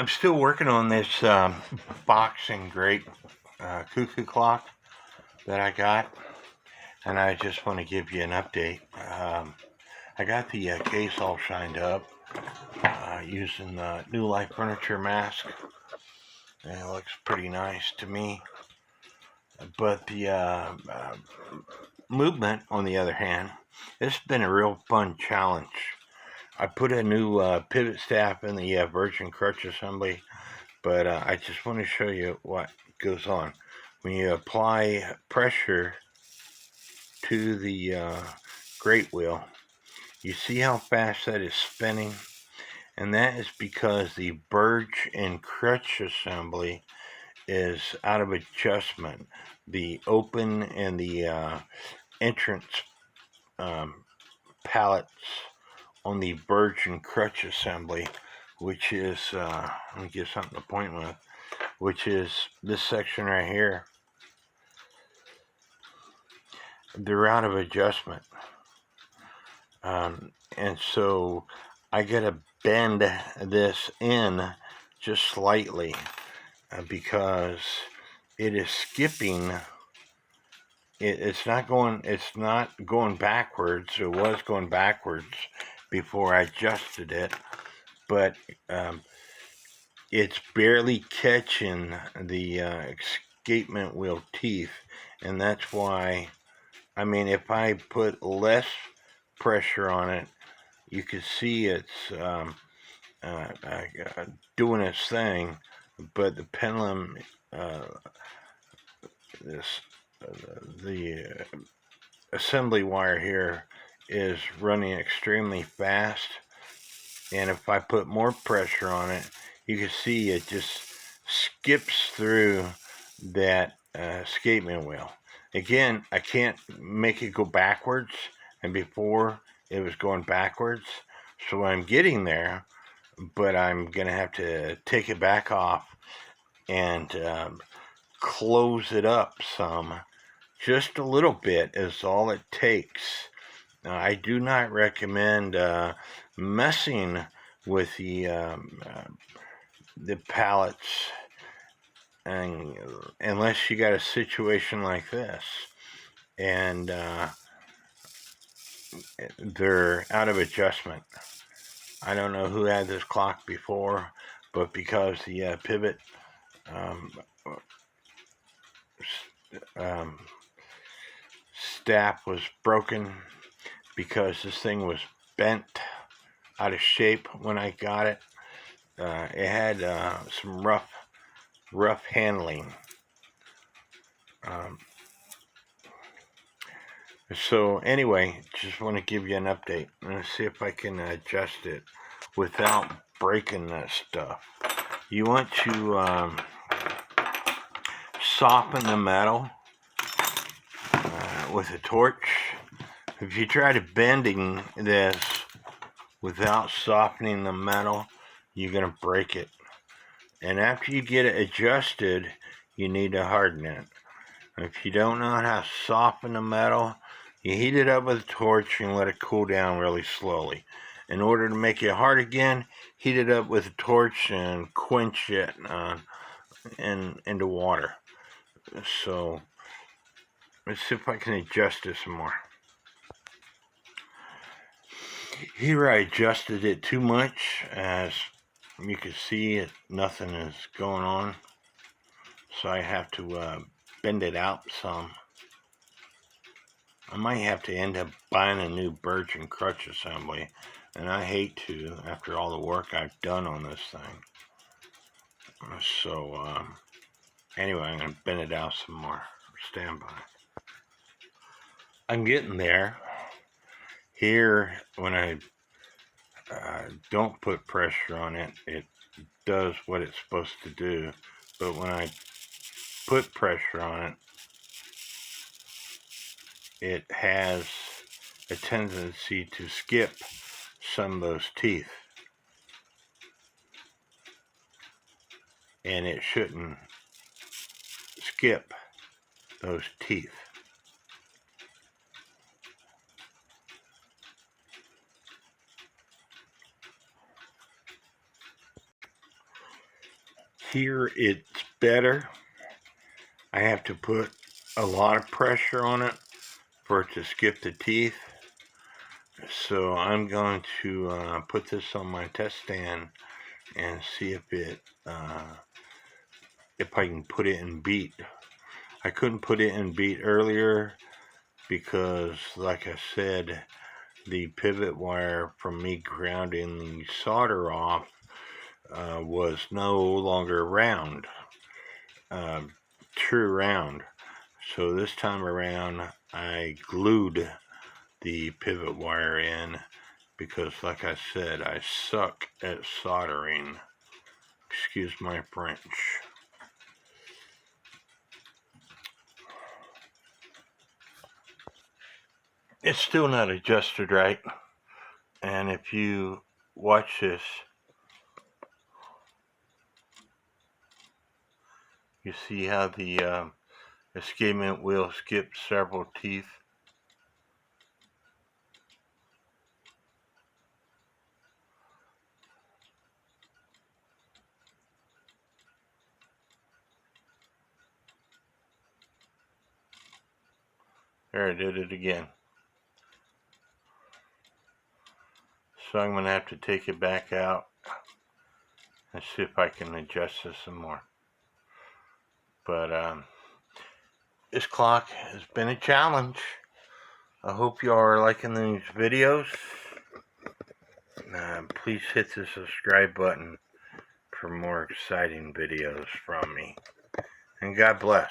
I'm still working on this Fox and Grape cuckoo clock that I got, and I just want to give you an update. I got the case all shined up using the New Life Furniture mask, and it looks pretty nice to me. But the movement, on the other hand, it's been a real fun challenge. I put a new pivot staff in the Virgin crutch assembly, but I just want to show you what goes on. When you apply pressure to the grate wheel, you see how fast that is spinning? And that is because the birch and crutch assembly is out of adjustment. The open and the entrance pallets on the birch and crutch assembly, which is, let me give something to point with, which is this section right here. They're out of adjustment. And so I gotta bend this in just slightly because it is skipping. It's not going backwards. It was going backwards before I adjusted it, but it's barely catching the escapement wheel teeth, and that's why. I mean, if I put less pressure on it, you can see it's doing its thing, but the pendulum, the assembly wire here is running extremely fast, and if I put more pressure on it, you can see it just skips through that escapement wheel. Again, I can't make it go backwards, and before it was going backwards, so I'm getting there, but I'm gonna have to take it back off and close it up some. Just a little bit is all it takes. Now, I do not recommend messing with the pallets, and unless you got a situation like this, and they're out of adjustment. I don't know who had this clock before, but because the pivot staff was broken, because this thing was bent out of shape when I got it. It had some rough handling. So anyway, just want to give you an update. Let's see if I can adjust it without breaking that stuff. You want to soften the metal with a torch. If you try to bending this without softening the metal, you're going to break it. And after you get it adjusted, you need to harden it. If you don't know how to soften the metal, you heat it up with a torch and let it cool down really slowly. In order to make it hard again, heat it up with a torch and quench it into water. So let's see if I can adjust this some more. Here I adjusted it too much. As you can see, nothing is going on. So I have to bend it out some. I might have to end up buying a new birch and crutch assembly, and I hate to after all the work I've done on this thing. So anyway, I'm going to bend it out some more. Stand by. I'm getting there. Here, when I don't put pressure on it, it does what it's supposed to do. But when I put pressure on it, it has a tendency to skip some of those teeth. And it shouldn't skip those teeth. Here it's better. I have to put a lot of pressure on it for it to skip the teeth. So I'm going to put this on my test stand and see if I can put it in beat. I couldn't put it in beat earlier because, like I said, the pivot wire from me grounding the solder off was no longer round, true round. So this time around, I glued the pivot wire in because, like I said, I suck at soldering. Excuse my French. It's still not adjusted right, and if you watch this, you see how the escapement wheel skips several teeth. There, I did it again. So I'm going to have to take it back out and see if I can adjust this some more. But this clock has been a challenge. I hope you all are liking these videos. Please hit the subscribe button for more exciting videos from me. And God bless.